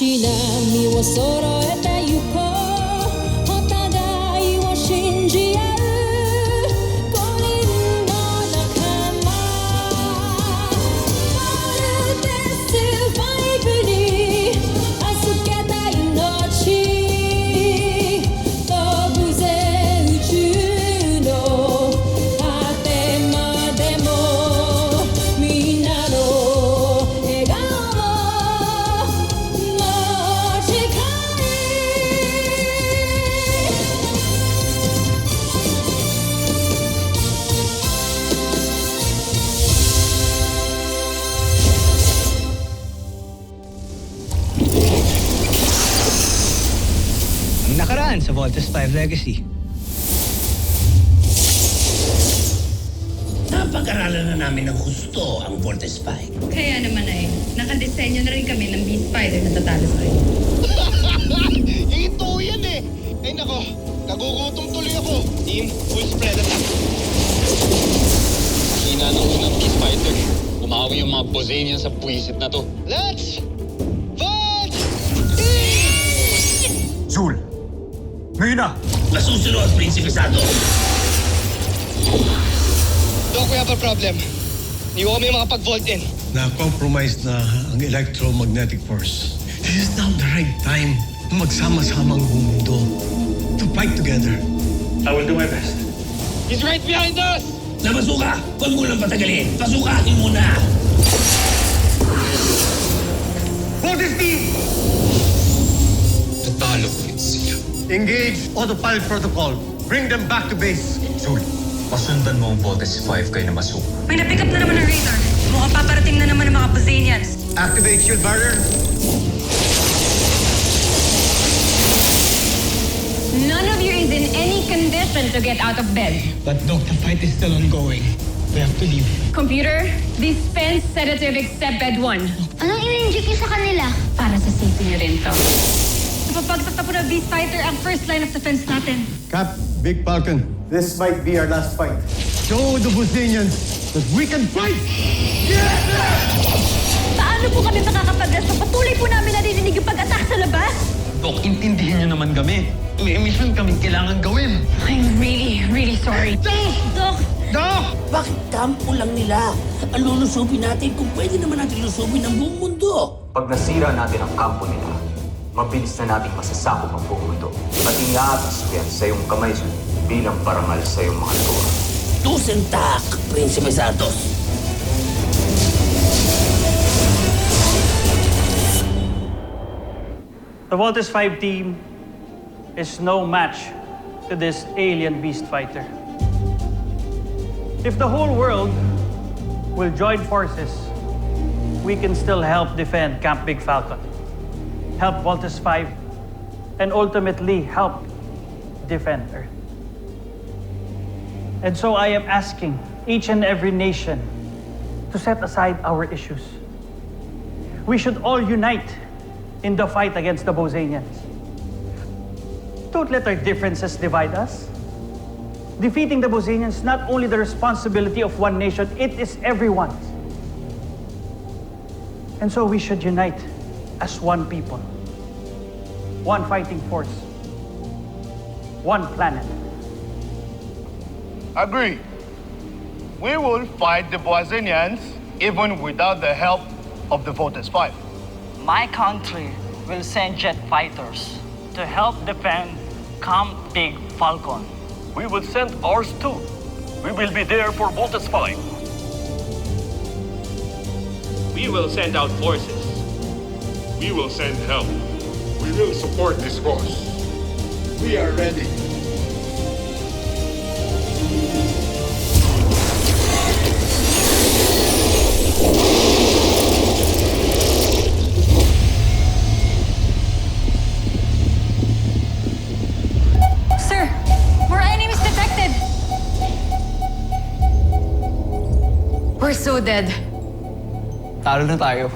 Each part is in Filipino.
し波を揃えてゆこうお互いを信じ合う五人の仲間まるでサバイブに預けた命飛ぶぜ宇宙の果てまでもみんなの笑顔持ち帰Ang nakaraan sa Voltes 5 Legacy. Napag-aralan na namin ng husto ang Voltes 5. Kaya naman ay, nakadesenyo na rin kami ng Beast Fighter na tatalo sa'yo. Ito yan eh! Ay nako, nagugutom tuloy ako. Team, full spread attack. Hina ng unang Beast Fighter. Umawi yung mga Bosanian sa buwisit na to. Let's fight! Zul! Ngayon na! Masusunod, Prinsipe Sato. Doc, we have a problem. Hindi ko kami makapag-vault in. Na-compromise na ang electromagnetic force. This is now the right time na magsama-sama ang buong mundo to fight together. I will do my best. He's right behind us! Namasuka! Huwag mo lang patagalin. Pasukatin mo na! Voltes team! Natalo ko rin sila. Engage autopilot protocol. Bring them back to base. Zul, pasundan mo ang Voltes 5 kayo na masuko. May na-pick up na naman ng radar. Mukhang paparating na naman ng mga Bosanians. Activate shield barrier. None of you is in any condition to get out of bed. But Doc, the fight is still ongoing. We have to leave. Computer, dispense sedative except bed 1. Anong in-inject niyo sa kanila? Para sa safety niyo rin to. Napapagsak na po ng Beast Fighter ang first line of defense natin. Cap, Big Falcon. This might be our last fight. Show the Bosanians that we can fight! Paano po kami makakapag-gas sa patuloy po namin narinig yung pag-attack sa labas? Dok, intindihin niyo naman kami. May mission kaming kailangan gawin. I'm really, really sorry. Doc! Bakit kampo lang nila? Ang lulusubin natin kung pwede naman natin lusubin ang buong mundo. Pag nasira natin ang kampo nila, mabilis na nating masasakop ang buong mundo. At iniaatas ko yan sa iyong kamay bilang parangal sa iyong mga luwa. Tusentak, Prinsipe Santos. The Voltes 5 team is no match to this alien beast fighter. If the whole world will join forces, we can still help defend Camp Big Falcon, help Voltes 5, and ultimately help defend Earth. And so I am asking each and every nation to set aside our issues. We should all unite in the fight against the Bosanians. Don't let our differences divide us. Defeating the Bosanians is not only the responsibility of one nation, it is everyone's. And so we should unite as one people, one fighting force, one planet. Agree. We will fight the Bosanians even without the help of the Voltes 5. My country will send jet fighters to help defend Camp Big Falcon. We will send ours too. We will be there for Voltes 5. We will send out forces. We will send help. We will support this cause. We are ready. Sir, more enemies detected. We're so dead. Talo na tayo.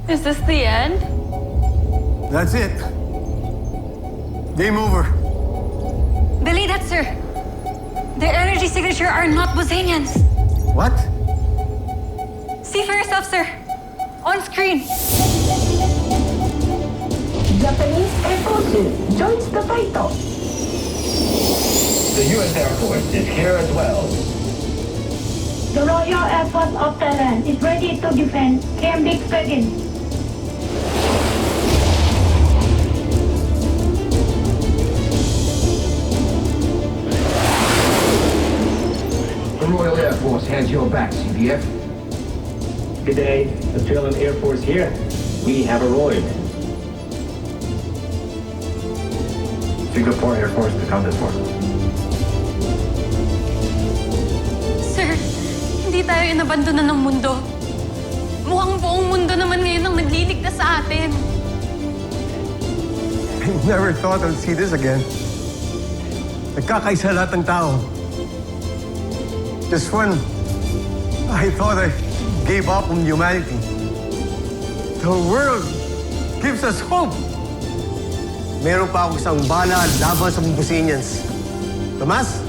Is this the end? That's it. Game over. Belay that, sir. Their energy signature are not Bosanians. What? See for yourself, sir. On screen. Japanese Air Force joins the fight. The U.S. Air Force is here as well. The Royal Air Force of Thailand is ready to defend Camp Big Dragon. The Royal Air Force has your back, CBF. Good day, Australian Air Force here. We have arrived. Singapore Air Force accounted for. Sir, hindi tayo inabandonan ng mundo. Mukhang buong mundo naman ngayon ang nagliligtas sa atin. I never thought I'd see this again. Nagkakaisa lahat ng tao. Just when I thought I gave up on humanity, the world gives us hope. Meron pa akong isang bala laban sa Bosenians. Tomas?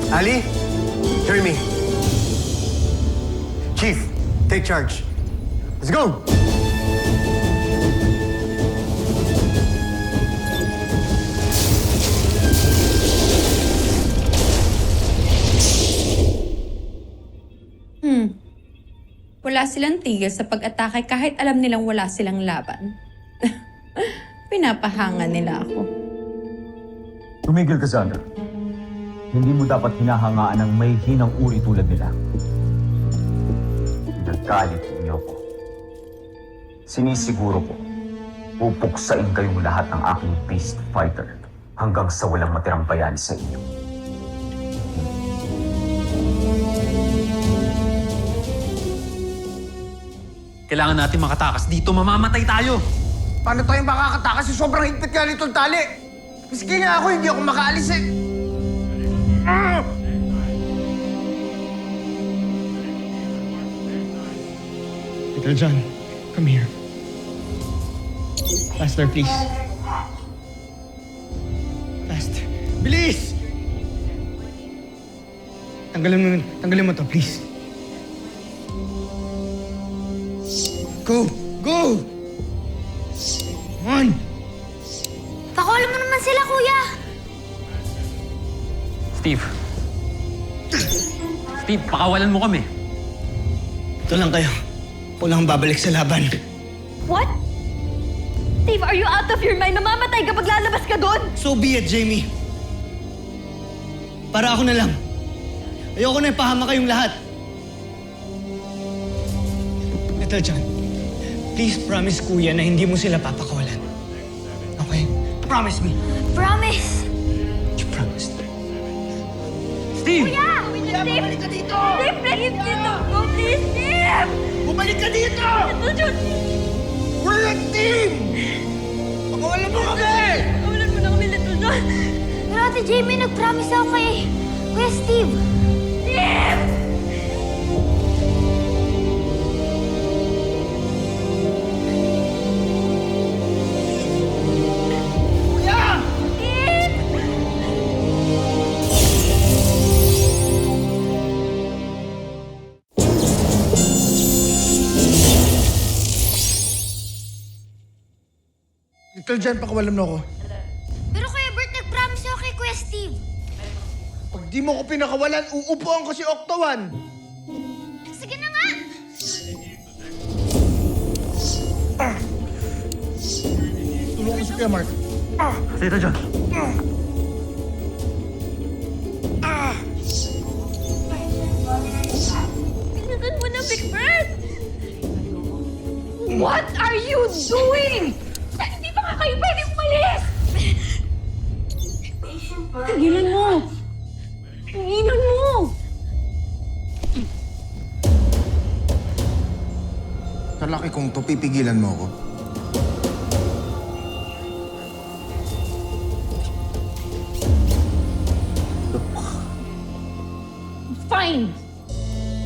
Ali? Jeremy? Chief, take charge. Let's go! Wala silang tigil sa pag-atake kahit alam nilang wala silang laban. Pinapahanga nila ako. Tumigil ka, Sandra. Hindi mo dapat hinahangaan ng may hinang uri tulad nila. Naggalit niyo ko. Sinisiguro ko, pupuksain kayong lahat ng aking beast fighter hanggang sa walang matirang bayani sa inyo. Kailangan natin makatakas dito. Mamamatay tayo. Paano tayo makakatakas? Sobrang higpit nga nitong tali. Miski nga ako, hindi ako makaalis eh. Little John, come here. Faster, please. Faster. Bilis! Tanggalin mo to, please. Go! Go! Come on! Pakulam mo naman sila, kuya! Steve. Steve, pakawalan mo kami. Ito lang kayo. Ako lang babalik sa laban. What? Steve, are you out of your mind? Mamamatay kapag lalabas ka doon! So be it, Jamie. Para ako na lang. Ayoko na ipahama kayong lahat. Little John, please promise Kuya na hindi mo sila papakawalan. Okay? Promise me. Promise! You promised. Steve! Kuya! Kuya, bumalik ka dito! Steve, please, dito! Go, please, Steve! Bumalik ka dito! Ito, John! We're a team! Pakawalan mo kami! Kawalan mo na kami, Little John! Pero Ate Jamie, nag-promise ako kay Kuya Steve. Steve! Kuya! Steve! Little John, pakawalan mo ako. Pero Kuya Bert, nag-promise ako kay Kuya Steve. Pag di mo ko pinakawalan, uupuan ko si Octawan. Sige na nga! Tulungan ko si Kuya Mark. Tito John. Bilisan mo na, Big Bird! What are you doing? Hindi pa nga kayo pwede umalis! Tigilan mo! Tigilan mo! Kalaki kong to, pipigilan mo ako. Fine!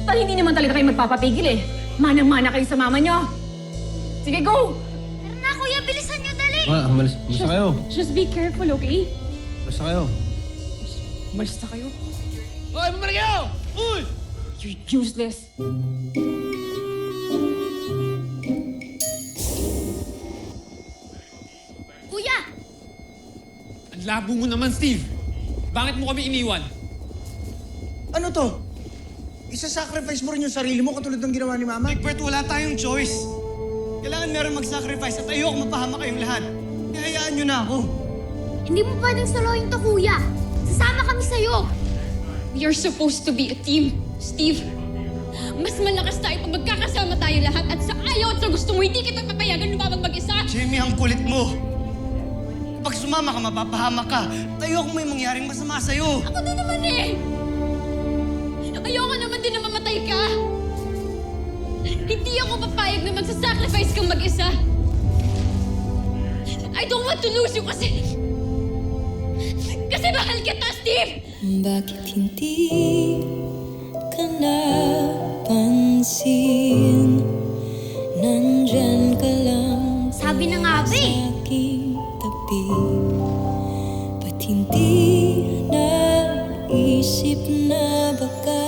Tal hindi naman talaga kayo magpapapigil eh. Manang-mana kayo sa mama nyo. Sige, go! Tara na, Kuya, bilisan niyo, dali! Umalis na kayo. Just be careful, okay? Umalis na kayo. Umalis na kayo. Hoy, bumalik kayo! Uy! You're useless. Labo mo naman, Steve. Bakit mo kami iniwan? Ano to? Isa-sacrifice mo rin yung sarili mo katulad ng ginawa ni Mama? Bert, wala tayong choice. Kailangan meron mag-sacrifice at ayoko mapahama kayong lahat. Hayaan nyo na ako. Hindi mo pwedeng solohin to, kuya. Sasama kami sa'yo. We are supposed to be a team, Steve. Mas malakas tayo pag magkakasama tayo lahat at sa ayaw at sa gusto mo, hindi kita papayagan lumabag mag-isa. Jamie, ang kulit mo. Pag sumama ka, mapapahama ka. Ayoko may mangyaring masama sa'yo. Ako din naman eh. Ayoko naman din na mamatay ka. Hindi ako papayag na magsasacrifice kang mag-isa. I don't want to lose you kasi mahal kita, Steve! Bakit hindi ka napansin? Nandyan ka lang Sabi na nga ba eh. sa aking tabi. Ba't hindi naisip na baka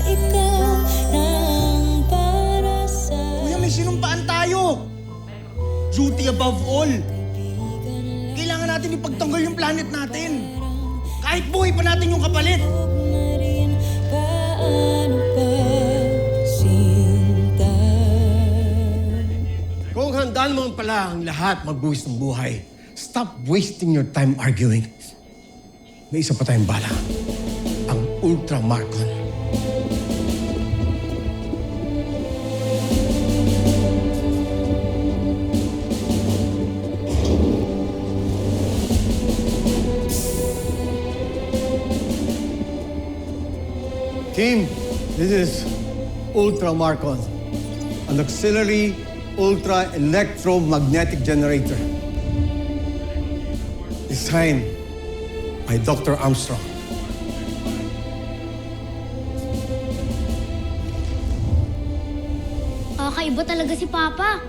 ikaw nang para sa... Kuya, may sinumpaan tayo! Duty above all! Kailangan natin ipagtanggol yung planet natin. Kahit buhay pa natin yung kapalit. Paano pa sinta? Kung handaan mo pala ang lahat magbuwis ng buhay, stop wasting your time arguing. May isa pa tayong bala. Ang Ultramarcon. Team, this is Ultramarcon, an auxiliary ultra-electromagnetic generator. Designed by Dr. Armstrong. Kakaiba talaga si Papa.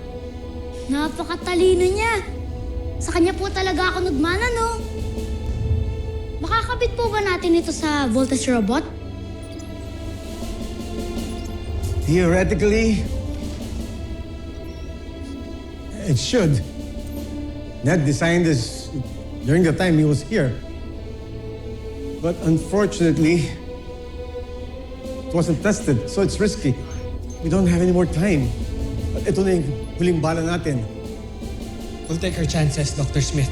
Napakatalino niya. Sa kanya po talaga ako nagmana, no? Makakabit po ba natin ito sa voltage robot? Theoretically, it should. Ned designed this during the time he was here. But unfortunately, it wasn't tested, so it's risky. We don't have any more time. But ito na yung huling bala natin. We'll take our chances, Dr. Smith.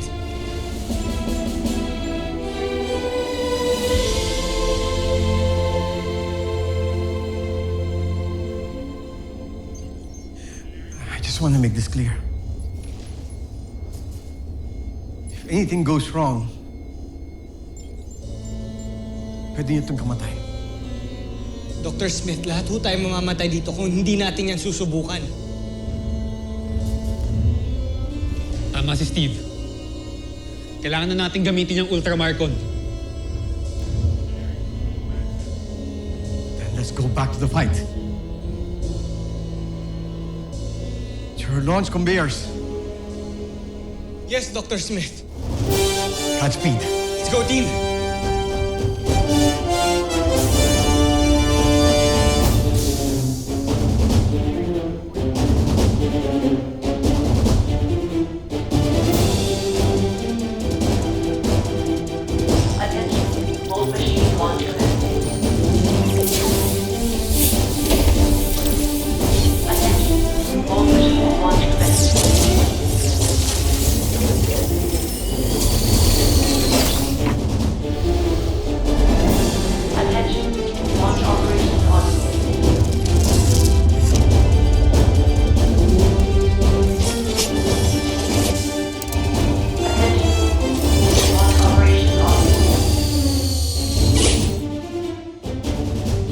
I just want to make this clear. If anything goes wrong, pwede niyo itong kamatay. Dr. Smith, lahat ho tayo mamamatay dito kung hindi natin yan susubukan. Tama si Steve. Kailangan na natin gamitin yung Ultramarcon. Then let's go back to the fight. Your launch conveyors. Yes, Dr. Smith. Godspeed. Let's go, team!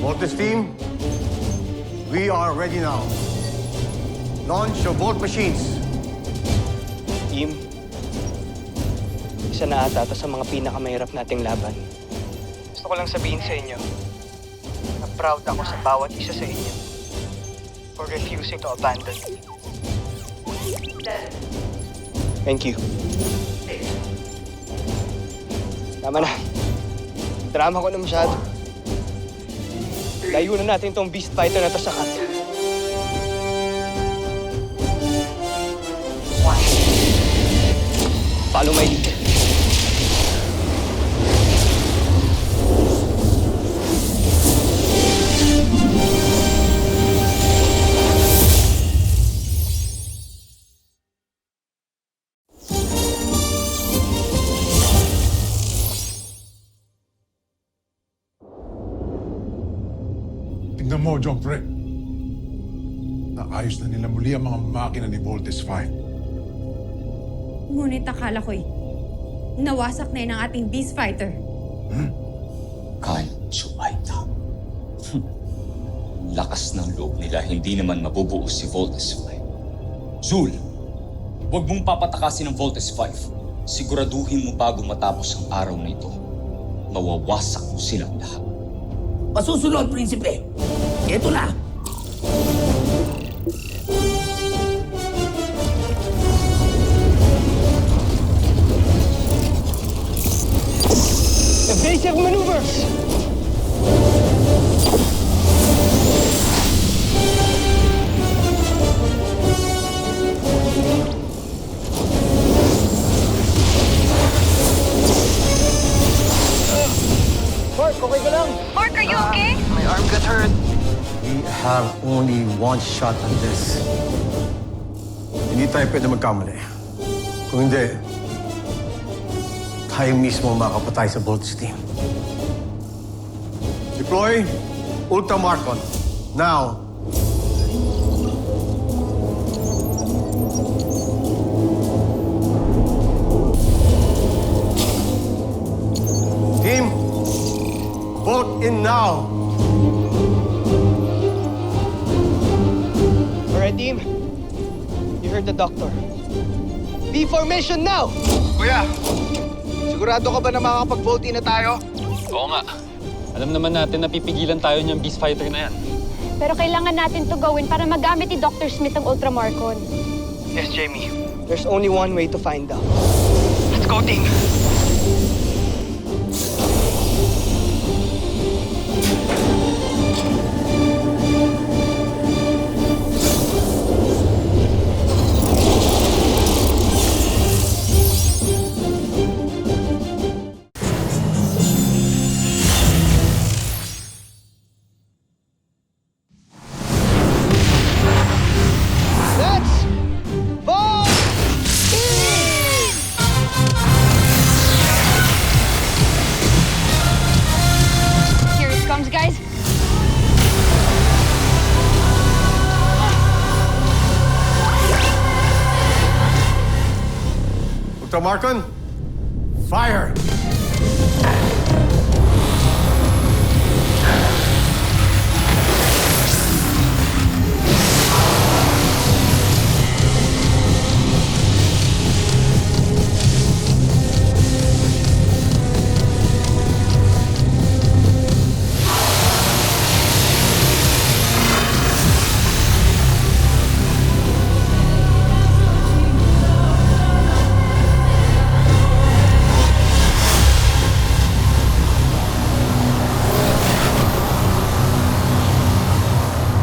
Voltage team, we are ready now. Launch your Volt machines. Team, isa na ata ito sa mga pinakamahirap nating laban. Gusto ko lang sabihin sa inyo na proud ako sa bawat isa sa inyo for refusing to abandon me. Thank you. Tama na. Drama ko na masyado. Layunan natin tong beast fighter na to sa cut. Follow my lead. Alam mo, Joffrey, naayos na nila muli ang mga makina ni Voltes 5. Ngunit akala ko'y nawasak na yun ang ating beast fighter. Kyle Chuaita. Lakas ng loob nila, hindi naman mabubuo si Voltes 5. Zul, huwag mong papatakasin ang Voltes 5. Siguraduhin mo bago matapos ang araw na ito. Mawawasak mo silang lahat. Masusunod, Prinsipe. Ito na. Evasive maneuvers! Mark, okay ka lang? Mark, are you okay? My arm got hurt. We have only one shot at this. Hindi tayo pwede magkamali. Kung hindi, tayo mismo makapatay sa Voltes team. Deploy Ultramarcon. Now. Team, vote in now. Alright, team. You heard the doctor. Be formation now! Kuya, sigurado ka ba na makakapag-vote in na tayo? Oo nga. Alam naman natin na pipigilan tayo niyang beast fighter na yan. Pero kailangan natin to gawin para magamit ni Dr. Smith ang Ultramarcon. Yes, Jamie. There's only one way to find out. Let's go, team! Here it comes, guys. Ultramarcon, fire!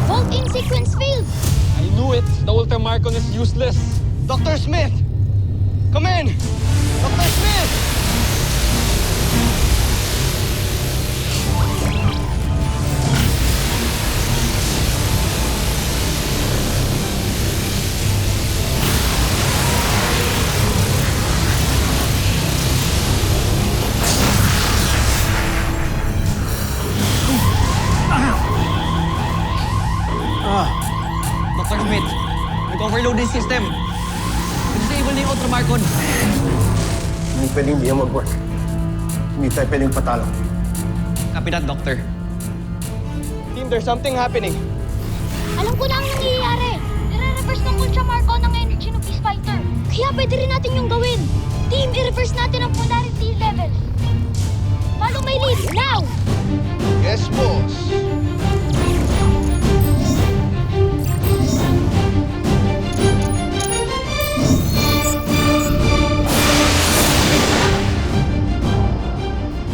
Vault in sequence failed. I knew it! The Ultramarcon is useless! Dr. Smith! Come in! Dr. Smith! Dr. Smith, nag-overload yung system. Disable na yung Ultramarcon. Hindi pwedeng hindi yan mag-work. Hindi tayo pwedeng patalo. Copy that, Doctor. Team, there's something happening. Alam ko na ang nangyayari. Nire-reverse ng Ultramarcon ang energy ng Beast Fighter. Kaya pwede rin natin yung gawin. Team, i-reverse natin ang polarity level. Follow my lead, now! Yes, boss.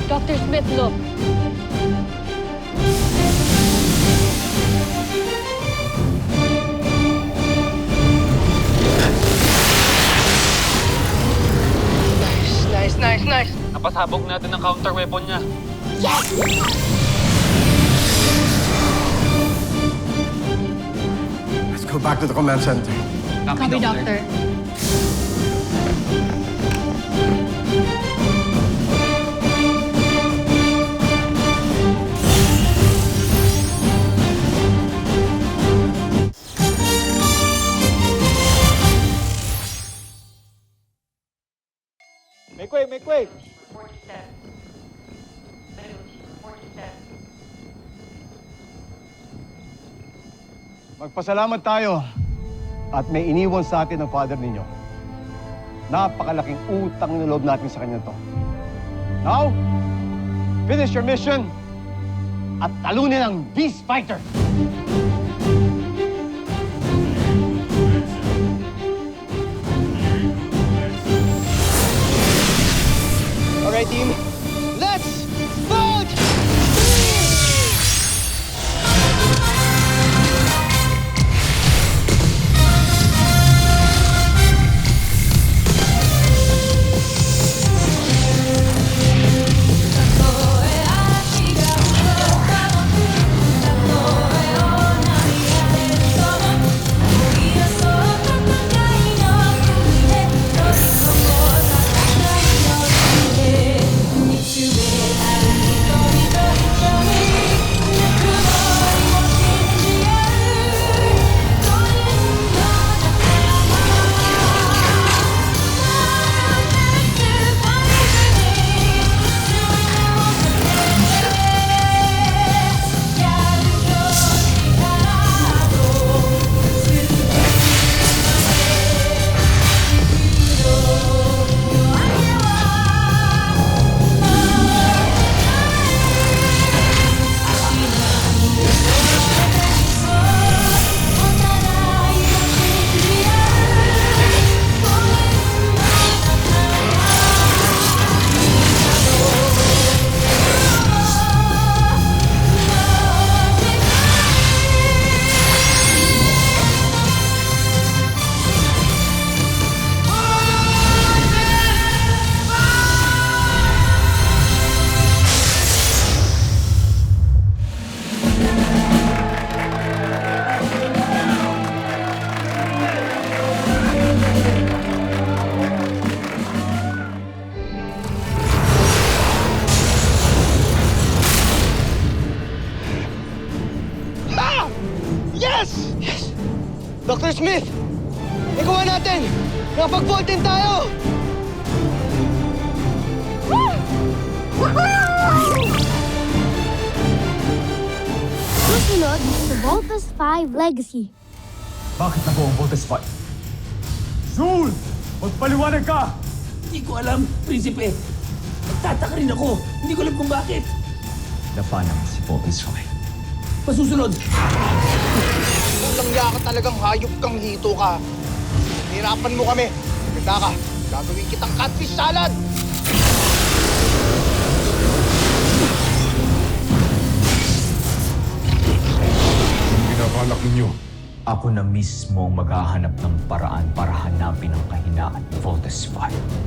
Dr. Smith, look. Nice. Napasabog natin ang counter-weapon niya. Yes! Let's go back to the command center. Copy, Doctor. Make way, make way! Magpasalamat tayo at may iniwan sa atin ng father ninyo. Napakalaking utang na loob natin sa kanya to. Now, finish your mission at talunin ang Beast Fighter! Alright, team. Let's vote! Yes! Dr. Smith! Ikaw natin! Nakapag-vault tayo! Susunod sa Voltus 5 Legacy. Bakit nabuo ang Voltes 5? Zul! Magpaliwanag ka! Hindi ko alam, Prinsipe. Nagtataka rin ako. Hindi ko alam kung bakit. Napanan si Voltes 5. Pasusunod! Walang yaka talagang hayop kang hito ka. Hirapan mo kami. Ganda ka. Gagawin kitang catfish salad! Ang binabalak ninyo. Ako na mismo ang maghahanap ng paraan para hanapin ang kahinaan ni Voltes 5.